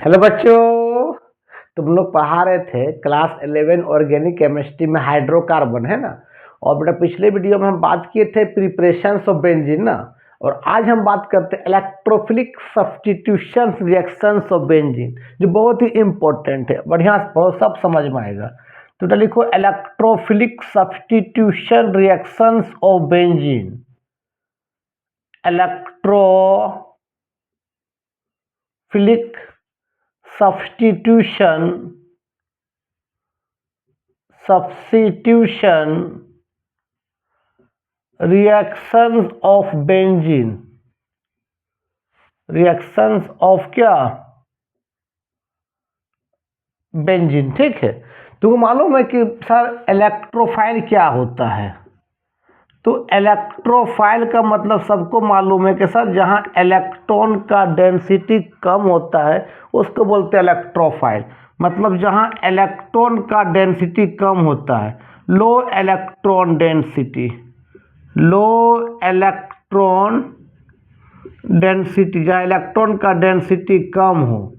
Hello बच्चों। तुम लोग पढ़ा रहे थे क्लास 11 ऑर्गेनिक केमिस्ट्री में हाइड्रोकार्बन, है ना। और बेटा पिछले वीडियो में हम बात किए थे प्रिपरेशंस ऑफ बेंजीन ना। और आज हम बात करते हैं electrophilic substitution reactions of benzene, जो बहुत ही इंपॉर्टेंट है। बढ़िया से पढ़ो, सब समझ में आएगा। तो बेटा लिखो electrophilic substitution reactions of benzene. Electrophilic substitution reactions of benzene, reactions of क्या, बेंजीन। ठीक है। तुमको मालूम है कि सर इलेक्ट्रोफाइल क्या होता है? तो इलेक्ट्रोफाइल का मतलब सबको मालूम है कि सर जहाँ इलेक्ट्रॉन का डेंसिटी कम होता है उसको बोलते हैं इलेक्ट्रोफाइल। मतलब जहाँ इलेक्ट्रॉन का डेंसिटी कम होता है, low electron density, low electron density, जहाँ इलेक्ट्रॉन का डेंसिटी कम हो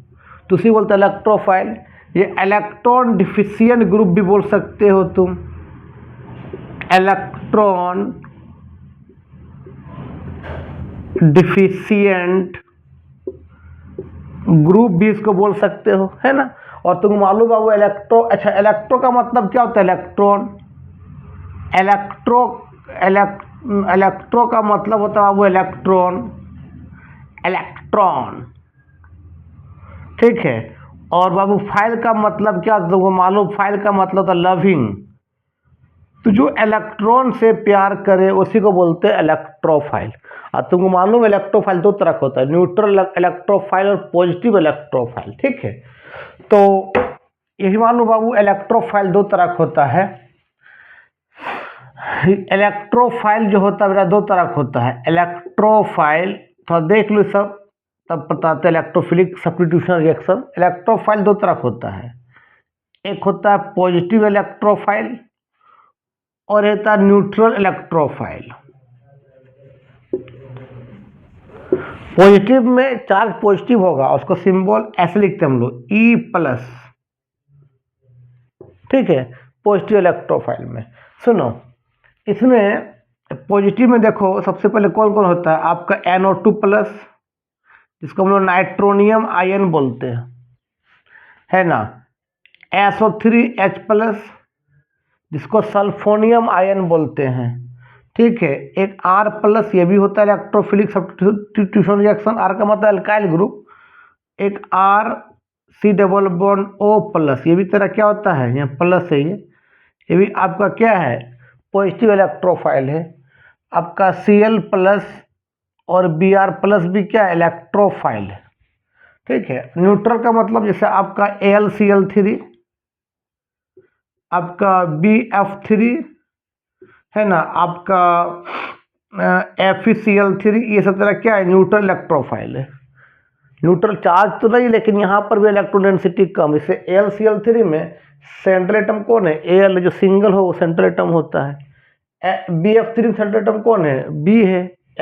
तो उसी बोलते हैं इलेक्ट्रोफाइल। ये इलेक्ट्रॉन डिफिशिएंट ग्रुप भी बोल सकते हो तुम, इलेक्ट्रॉन डिफिशिएंट ग्रुप भी इसको बोल सकते हो, है ना। और तुमको मालूम है वो इलेक्ट्रो, अच्छा इलेक्ट्रो का मतलब क्या होता है? इलेक्ट्रॉन, इलेक्ट्रो, इलेक्ट्रो का मतलब होता है वो इलेक्ट्रॉन, इलेक्ट्रॉन। ठीक है। और बाबू फाइल का मतलब क्या, तुमको मालूम? फाइल का मतलब था लविंग। तो जो इलेक्ट्रॉन से प्यार करे उसी को बोलते हैं इलेक्ट्रोफाइल। और तुमको मालूम इलेक्ट्रोफाइल दो तरह का होता है, न्यूट्रल इलेक्ट्रोफाइल और पॉजिटिव इलेक्ट्रोफाइल। ठीक है। तो यही मालूम बाबू, इलेक्ट्रोफाइल दो तरह का होता है। इलेक्ट्रोफाइल जो होता है बेटा दो तरह का होता है। इलेक्ट्रोफाइल थोड़ा देख लो सब, तब बताते हैं इलेक्ट्रोफिलिक सब्स्टिट्यूशन रिएक्शन। इलेक्ट्रोफाइल दो तरह का होता है, एक होता है पॉजिटिव इलेक्ट्रोफाइल और एक होता है न्यूट्रल इलेक्ट्रोफाइल। पॉजिटिव में चार्ज पॉजिटिव होगा, उसको सिंबल ऐसे लिखते हैं हम लोग E+। ठीक है, पॉजिटिव इलेक्ट्रोफाइल में। सुनो, इसमें पॉजिटिव में देखो सबसे पहले कौन कौन होता है आपका NO2+, जिसको हम लोग नाइट्रोनियम आयन बोलते हैं, है ना। SO3H+, जिसको सल्फोनियम आयन बोलते हैं। ठीक है। एक R+, ये भी होता है इलेक्ट्रोफिलिक सब्स्टिट्यूशन रिएक्शन। R का मतलब अल्काइल ग्रुप। एक RC+, ये भी तरह क्या होता है, यहाँ प्लस है, ये भी आपका क्या है, पॉजिटिव इलेक्ट्रोफाइल है। आपका Cl+ और Br+ भी क्या है, इलेक्ट्रोफाइल है। ठीक है। न्यूट्रल का मतलब जैसे आपका AlCl3, आपका BF3, है ना, आपका FeCl3, ये सब तरह क्या है, न्यूट्रल इलेक्ट्रोफाइल है। न्यूट्रल चार्ज तो नहीं, लेकिन यहाँ पर भी इलेक्ट्रॉन डेंसिटी कम। इसे AlCl3 में सेंट्रल एटम कौन है, Al जो सिंगल हो वो सेंट्रल एटम होता है। BF3 सेंट्रल एटम कौन है, B है।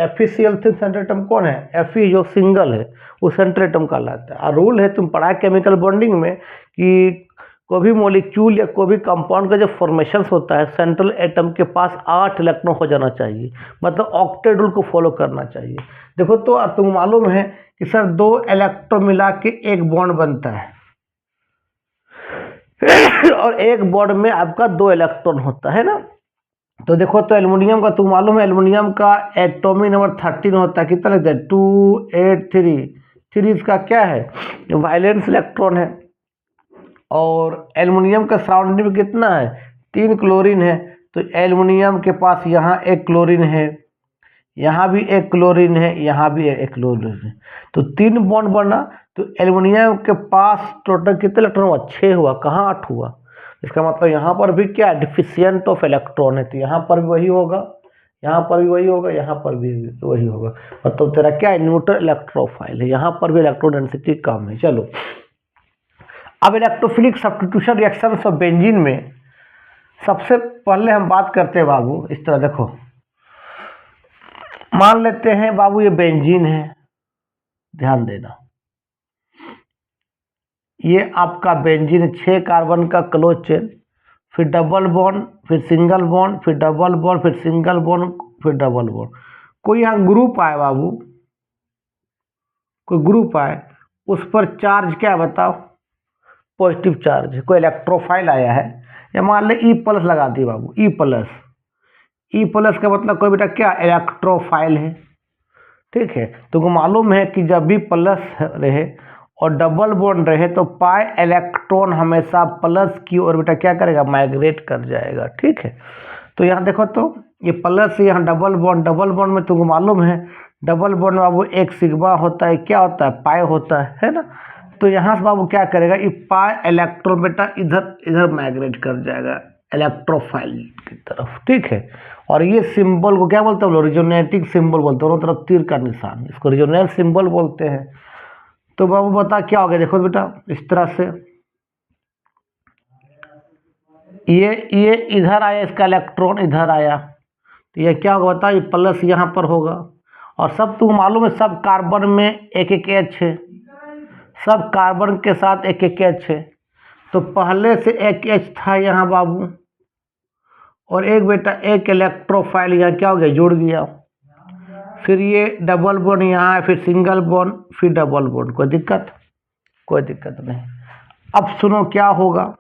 FeCl3 सेंट्रल एटम कौन है, Fe जो सिंगल है वो सेंट्रल एटम कहलाता है। और रूल है, तुम पढ़ा केमिकल बॉन्डिंग में, कि कोई भी मॉलिक्यूल या कोई भी कंपाउंड का जो फॉर्मेशन होता है सेंट्रल एटम के पास 8 इलेक्ट्रॉन हो जाना चाहिए, मतलब ऑक्टेट रूल को फॉलो करना चाहिए। देखो तो तुम मालूम है कि सर 2 इलेक्ट्रॉन मिला के एक बॉन्ड बनता है और एक बॉन्ड में आपका 2 इलेक्ट्रॉन होता है ना। तो देखो तो एल्युमिनियम का तुम मालूम है, एल्युमिनियम का एटॉमिक नंबर 13 होता है। कितना लिखते हैं, 283। 3 इसका क्या है, वायलेंस इलेक्ट्रॉन है। और एल्युमिनियम का सराउंडिंग में कितना है, 3 क्लोरीन है। तो एल्युमिनियम के पास यहाँ एक क्लोरीन है, यहाँ भी एक क्लोरीन है, यहाँ भी एक क्लोरीन है। तो 3 बॉन्ड बना। तो एल्युमिनियम के पास टोटल कितने इलेक्ट्रॉन हुआ, 6 हुआ, कहाँ 8 हुआ। इसका मतलब यहाँ पर भी क्या, डिफिशियंट ऑफ इलेक्ट्रॉन है। तो यहाँ पर भी वही होगा, यहाँ पर भी वही होगा, यहाँ पर भी वही होगा। मतलब तेरा क्या है, न्यूट्रल इलेक्ट्रोफाइल है। यहाँ पर भी इलेक्ट्रॉन डेंसिटी कम है। चलो अब electrophilic substitution reactions of benzene में सबसे पहले हम बात करते हैं बाबू, इस तरह देखो, मान लेते हैं बाबू ये बेंजीन है, ध्यान देना। ये आपका बेंजीन 6 कार्बन का क्लोज चेन, फिर डबल बॉन्ड, फिर सिंगल बॉन्ड, फिर डबल बॉन्ड, फिर सिंगल बॉन्ड, फिर डबल बॉन्ड। कोई यहाँ ग्रुप आए बाबू, कोई ग्रुप आए, उस पर चार्ज क्या है बताओ, पॉजिटिव चार्ज, कोई इलेक्ट्रोफाइल आया है, या मान ले ई प्लस लगा दिए बाबू, ई प्लस। ई प्लस का मतलब कोई बेटा क्या, इलेक्ट्रोफाइल है। ठीक है, तुमको मालूम है कि जब भी प्लस रहे और डबल बॉन्ड रहे तो पाई इलेक्ट्रॉन हमेशा प्लस की ओर बेटा क्या करेगा, माइग्रेट कर जाएगा। ठीक है, तो यहाँ देखो तो ये प्लस, यहाँ डबल बॉन्ड में तुमको मालूम है डबल बॉन्ड बाबू एक सिग्मा होता है, क्या होता है, पाई होता है ना। तो यहाँ से बाबू क्या करेगा, ये पाई इलेक्ट्रॉन बेटा इधर इधर माइग्रेट कर जाएगा इलेक्ट्रोफाइल की तरफ। ठीक है, और ये सिंबल को क्या बोलते हैं, रिजोनेटिंग सिंबल बोलते हैं, दोनों तरफ तीर का निशान, इसको रिजोनेट सिंबल बोलते हैं। तो बाबू बता क्या हो गया, देखो बेटा इस तरह से ये इधर आया, इसका इलेक्ट्रॉन इधर आया, तो ये क्या होगा बता, ये प्लस यहाँ पर होगा। और सब तुम मालूम है सब कार्बन में एक एक एच है, सब कार्बन के साथ एक एक एच है। तो पहले से एक एच था यहाँ बाबू, और एक बेटा एक इलेक्ट्रोफाइल यहाँ क्या हो गया, जुड़ गया। फिर ये डबल बॉन्ड यहाँ है, फिर सिंगल बॉन्ड, फिर डबल बॉन्ड। कोई दिक्कत, कोई दिक्कत नहीं। अब सुनो क्या होगा,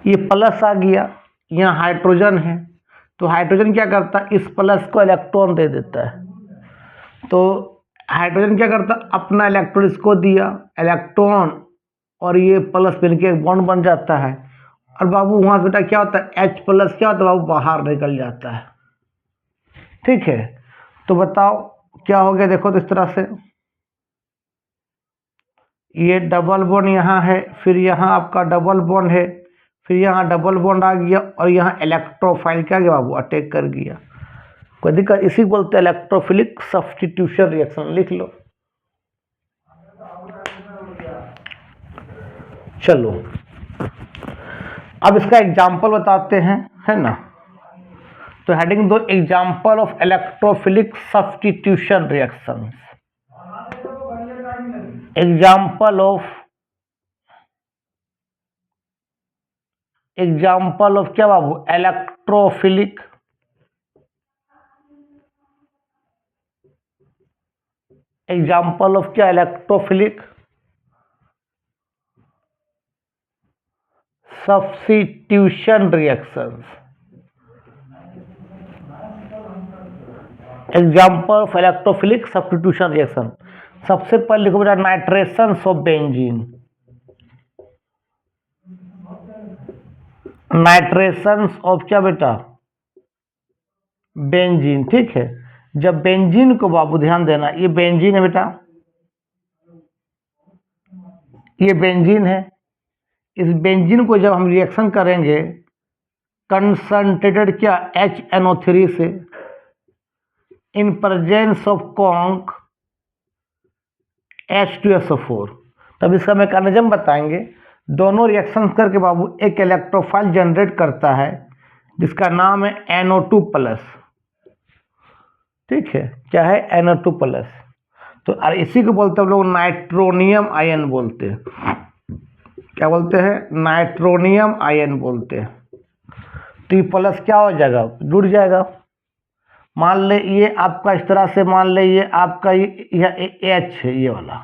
ये प्लस आ गया, यहाँ हाइड्रोजन है, तो हाइड्रोजन क्या करता है, इस प्लस को इलेक्ट्रॉन दे देता है। तो हाइड्रोजन क्या करता है, अपना इलेक्ट्रॉन इसको दिया, इलेक्ट्रॉन और ये प्लस मिलके एक बॉन्ड बन जाता है। और बाबू वहाँ से बेटा क्या होता है, H प्लस क्या होता है बाबू, बाहर निकल जाता है। ठीक है, तो बताओ क्या हो गया, देखो तो इस तरह से ये डबल बॉन्ड यहाँ है, फिर यहाँ आपका डबल बॉन्ड है, फिर यहाँ डबल बॉन्ड आ गया, और यहाँ इलेक्ट्रोफाइल क्या गया बाबू, अटैक कर गया। कोई दिक्कत, इसी बोलते हैं इलेक्ट्रोफिलिक सब्स्टिट्यूशन रिएक्शन, लिख लो। चलो अब इसका एग्जाम्पल बताते हैं, है ना। तो हेडिंग दो, example of electrophilic substitution reaction. Example of क्या बाबू, इलेक्ट्रोफिलिक एग्जाम्पल ऑफ क्या, electrophilic substitution reactions. Example of electrophilic substitution reaction. सबसे पहले लिखो बेटा nitration of benzene, nitration of क्या बेटा, बेंजीन। ठीक है, जब बेंजीन को बाबू ध्यान देना, ये बेंजीन है बेटा, ये बेंजीन है। इस बेंजीन को जब हम रिएक्शन करेंगे कंसंट्रेटेड क्या, HNO3 से, in presence of conc H2SO4, तब इसका मैकेनिज्म बताएंगे। दोनों रिएक्शन करके बाबू एक इलेक्ट्रोफाइल जनरेट करता है जिसका नाम है NO2 प्लस। ठीक है, क्या है, NO2 प्लस। तो इसी को बोलते हैं हम लोग नाइट्रोनियम आयन बोलते हैं। क्या बोलते हैं, नाइट्रोनियम आयन बोलते हैं। तो ये प्लस क्या हो जाएगा, जुड़ जाएगा। मान ले ये आपका इस तरह से, मान ले ये आपका यह H है, ये वाला।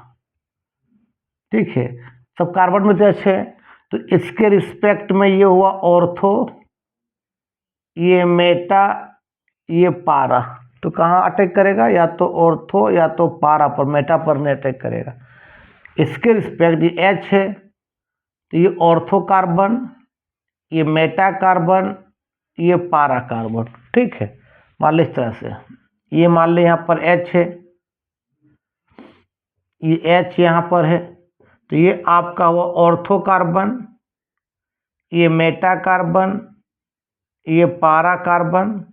ठीक है, सब कार्बन में तो H है, तो इसके रिस्पेक्ट में ये हुआ ऑर्थो, ये मेटा, ये पारा। तो कहाँ अटैक करेगा, या तो ऑर्थो या तो पारा पर, मेटा पर नहीं अटैक करेगा। इसके रिस्पेक्ट ये H है, तो ये ऑर्थो कार्बन, ये मेटा कार्बन, ये पारा कार्बन। ठीक है, मान ली इस तरह से, ये मान ली यहाँ पर H है, ये H यहाँ पर है, तो ये आपका वो ऑर्थो कार्बन, ये मेटा कार्बन, ये पारा कार्बन,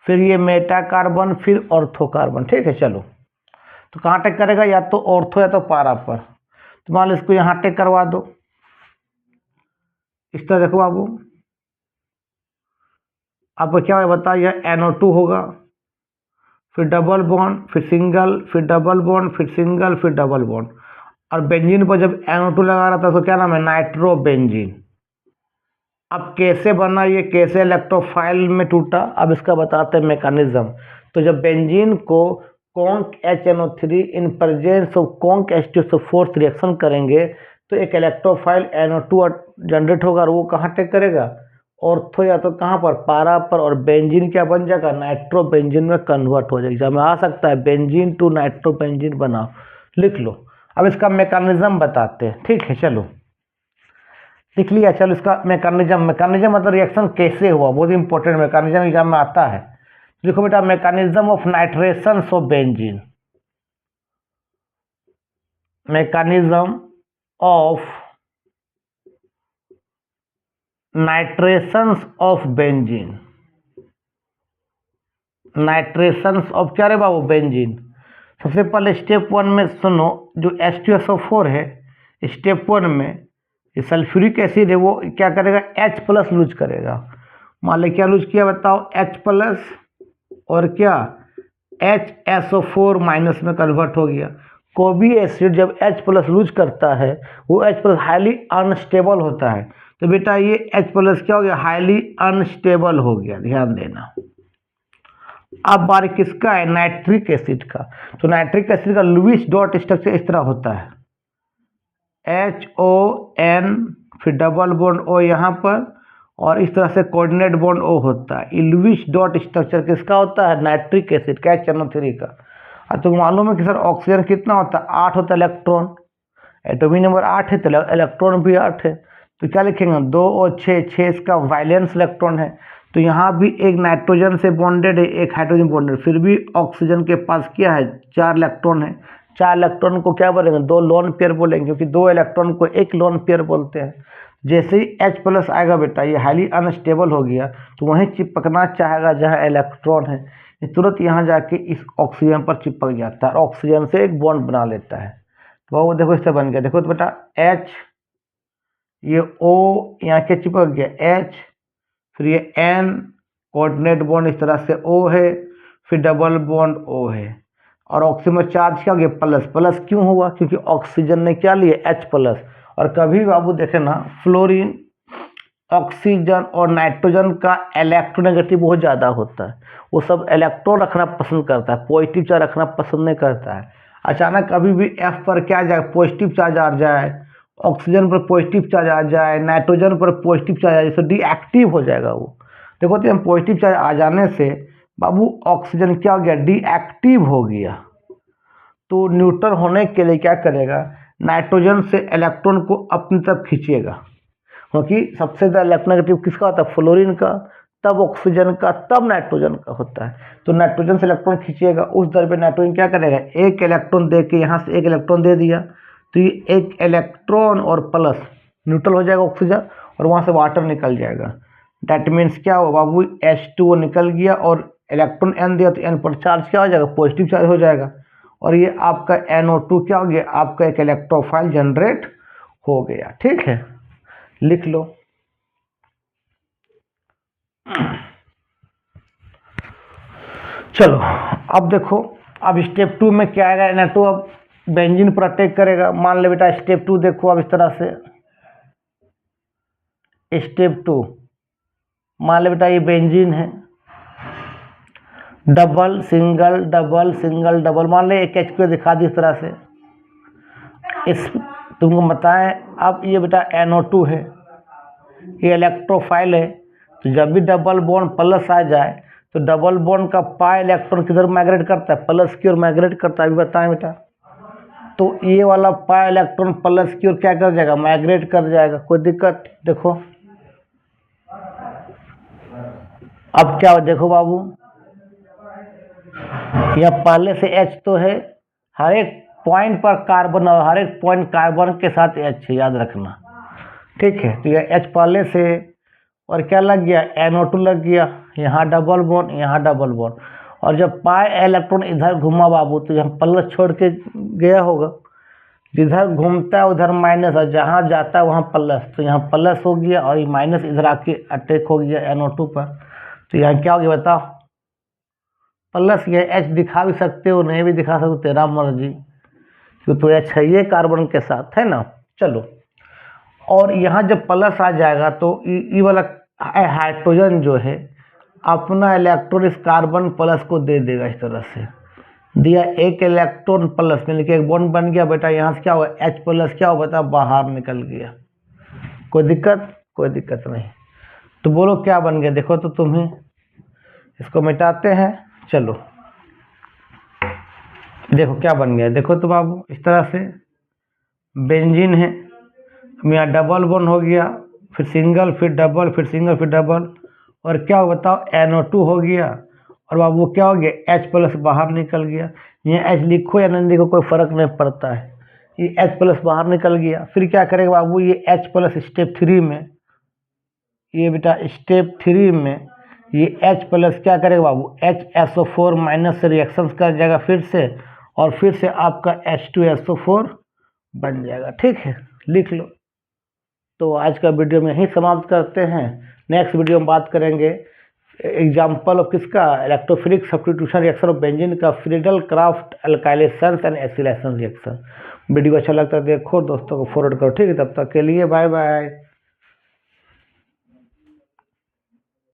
फिर ये मेटा कार्बन, फिर ऑर्थो कार्बन। ठीक है, चलो तो कहाँ अटैक करेगा, या तो ऑर्थो या तो पारा पर। तो मान लो इसको यहाँ अटैक करवा दो, इस तरह देखो बाबू, आपको क्या है बता, यह NO2 होगा, फिर डबल बॉन्ड, फिर सिंगल, फिर डबल बॉन्ड, फिर सिंगल, फिर डबल बॉन्ड। और बेंजीन पर जब NO2 लगा रहा था तो क्या नाम है, नाइट्रोबेंजीन। अब कैसे बना ये, कैसे इलेक्ट्रोफाइल में टूटा, अब इसका बताते हैं मैकेनिज्म। तो जब बेंजीन को conc HNO3 in presence of conc H2SO4 reaction करेंगे तो एक इलेक्ट्रोफाइल NO2 जनरेट होगा और वो कहाँ टेक करेगा, ऑर्थो या तो कहाँ पर, पारा पर, और बेंजीन क्या बन जाएगा, नाइट्रोबेंजीन में कन्वर्ट हो जाएगा। जब आ सकता है बेंजीन टू नाइट्रोबेंजीन बनाओ, लिख लो। अब इसका मैकेनिज्म बताते हैं, ठीक है, चलो लिख लिया। चलो इसका मैकेनिज्म मतलब रिएक्शन कैसे हुआ, बहुत इंपॉर्टेंट मैकेनिज्म एग्जाम में आता है। देखो बेटा, mechanism of nitration of benzene, mechanism of nitration of benzene, nitration of क्या रे बाबू, बेंजीन। सबसे पहले स्टेप 1 में सुनो, जो H2SO4 है स्टेप 1 में ये सल्फ्यूरिक एसिड है, वो क्या करेगा, H+ लूज करेगा। मान लो क्या लूज किया बताओ, H+ और क्या HSO4- में कन्वर्ट हो गया। कोई भी एसिड जब H+ लूज करता है वो H+ हाईली अनस्टेबल होता है। तो बेटा ये H+ क्या हो गया, हाईली अनस्टेबल हो गया, ध्यान देना। अब बारी किसका है, नाइट्रिक एसिड का। तो नाइट्रिक एसिड का लुईस डॉट स्ट्रक्चर इस तरह होता है, HON फिर डबल बॉन्ड O यहाँ पर, और इस तरह से कोऑर्डिनेट बॉन्ड O होता है। लुईस डॉट स्ट्रक्चर किसका होता है, नाइट्रिक एसिड का, HNO3 का। और तो मालूम है कि सर ऑक्सीजन कितना होता है, 8 होता है इलेक्ट्रॉन, एटॉमिक नंबर 8 है तो इलेक्ट्रॉन भी 8 है। तो क्या लिखेंगे, 2 और 6 इसका वाइलेंस इलेक्ट्रॉन है। तो यहाँ भी एक नाइट्रोजन से बॉन्डेड है, एक हाइड्रोजन बॉन्डेड, फिर भी ऑक्सीजन के पास क्या है, 4 इलेक्ट्रॉन है। 4 इलेक्ट्रॉन को क्या बोलेंगे, 2 लोन पेयर बोलेंगे, क्योंकि 2 इलेक्ट्रॉन को 1 लोन पेयर बोलते हैं। जैसे ही H+ आएगा बेटा, ये हाईली अनस्टेबल हो गया तो वहीं चिपकना चाहेगा जहाँ इलेक्ट्रॉन है, ये तुरंत यहाँ जाके इस ऑक्सीजन पर चिपक जाता है, ऑक्सीजन से एक बॉन्ड बना लेता है। तो वो देखो इससे बन गया, देखो तो बेटा H, ये O यहाँ के चिपक गया H, फिर ये N, कोऑर्डिनेट बॉन्ड इस तरह से O है, फिर डबल बॉन्ड O है, और ऑक्सीजन में चार्ज क्या हो गया, प्लस क्यों हुआ, क्योंकि ऑक्सीजन ने क्या लिया, H+। और कभी बाबू देखे ना, फ्लोरीन, ऑक्सीजन और नाइट्रोजन का इलेक्ट्रोनेगेटिव बहुत ज़्यादा होता है, वो सब इलेक्ट्रॉन रखना पसंद करता है, पॉजिटिव चार्ज रखना पसंद नहीं करता है। अचानक कभी भी F पर क्या आ जाए, पॉजिटिव चार्ज आ जाए, ऑक्सीजन पर पॉजिटिव चार्ज आ जाए, नाइट्रोजन पर पॉजिटिव चार्ज आ जाए, तो डीएक्टिव हो जाएगा वो। देखो तो पॉजिटिव चार्ज आ जाने से बाबू ऑक्सीजन क्या हो गया, डीएक्टिव हो गया। तो न्यूट्रल होने के लिए क्या करेगा, नाइट्रोजन से इलेक्ट्रॉन को अपनी तरफ खींचेगा, क्योंकि सबसे ज़्यादा इलेक्ट्रोनेगेटिव किसका होता है, फ्लोरीन का, तब ऑक्सीजन का, तब नाइट्रोजन का होता है। तो नाइट्रोजन से इलेक्ट्रॉन खींचेगा, उस दर पे नाइट्रोजन क्या करेगा, एक इलेक्ट्रॉन दे के यहाँ से एक इलेक्ट्रॉन दे दिया, तो ये एक इलेक्ट्रॉन और प्लस न्यूट्रल हो जाएगा ऑक्सीजन, और वहाँ से वाटर निकल जाएगा। डैट मीन्स क्या हो बाबू, H2O निकल गया और इलेक्ट्रॉन N दिया तो N पर चार्ज क्या हो जाएगा, पॉजिटिव चार्ज हो जाएगा, और ये आपका NO2 क्या हो गया, आपका एक इलेक्ट्रोफाइल जनरेट हो गया। ठीक है, लिख लो। चलो अब देखो, अब स्टेप 2 में क्या आएगा, NO2 अब बेंजीन पर अटैक करेगा। मान ले बेटा स्टेप 2 देखो, अब इस तरह से स्टेप 2, मान ले बेटा ये बेंजीन है, double single double single double, मान ले एक H दिखा दी इस तरह से, इस तुमको बताएं। अब ये बेटा NO2 है, ये इलेक्ट्रोफाइल है, तो जब भी डबल बॉन्ड प्लस आ जाए तो डबल बॉन्ड का पाई इलेक्ट्रॉन किधर माइग्रेट करता है, प्लस की ओर माइग्रेट करता है, अभी बताएं बेटा। तो ये वाला पाई इलेक्ट्रॉन प्लस की ओर क्या कर जाएगा, माइग्रेट कर जाएगा, कोई दिक्कत, देखो अब क्या हो, देखो बाबू यह पहले से H तो है, हर एक पॉइंट पर कार्बन और हर एक पॉइंट कार्बन के साथ H है, याद रखना, ठीक है। तो यह H पहले से, और क्या लग गया, NO2 लग गया, यहाँ डबल बॉन्ड, यहाँ डबल बॉन्ड, और जब पाई इलेक्ट्रॉन इधर घुमा बाबू तो यहाँ प्लस छोड़ के गया होगा, जिधर घूमता है उधर माइनस, और जहाँ जाता है वहाँ प्लस, तो यहाँ प्लस हो गया और ये माइनस इधर आके अटैक हो गया NO2 पर। तो यहाँ क्या हो गया बताओ, प्लस। ये H दिखा भी सकते हो, नहीं भी दिखा सकते हो, तेरा मर्जी, तो H है ये कार्बन के साथ, है ना। चलो, और यहाँ जब प्लस आ जाएगा तो ई वाला हाइड्रोजन जो है अपना इलेक्ट्रॉन इस कार्बन प्लस को दे देगा। इस तरह से दिया, एक इलेक्ट्रॉन प्लस में एक बॉन्ड बन गया बेटा, यहाँ से क्या हुआ H प्लस क्या हुआ बता, बाहर निकल गया। कोई दिक्कत? कोई दिक्कत नहीं। तो बोलो क्या बन गया, देखो तो तुम्हें, इसको मिटाते हैं। चलो देखो क्या बन गया, देखो तो बाबू, इस तरह से बेंजीन है, यहाँ डबल बॉन्ड हो गया, फिर सिंगल, फिर डबल, फिर सिंगल, फिर डबल, और क्या हो बताओ, NO2 हो गया, और बाबू क्या हो गया, H प्लस बाहर निकल गया। यहाँ H लिखो या नहीं लिखो कोई फर्क नहीं पड़ता है, ये H प्लस बाहर निकल गया। फिर क्या करेगा बाबू, ये H प्लस स्टेप 3 में, ये बेटा स्टेप 3 में ये H प्लस क्या करेगा बाबू, HSO4 माइनस से रिएक्शन कर जाएगा फिर से, और फिर से आपका H2SO4 बन जाएगा। ठीक है, लिख लो। तो आज का वीडियो में यहीं समाप्त करते हैं। नेक्स्ट वीडियो में बात करेंगे एग्जाम्पल ऑफ किसका, electrophilic substitution reaction of benzene का, Friedel Crafts alkylation and acylation reaction. Video अच्छा लगता है देखो, दोस्तों को फॉरवर्ड करो। ठीक है, तब तक के लिए बाय बाय।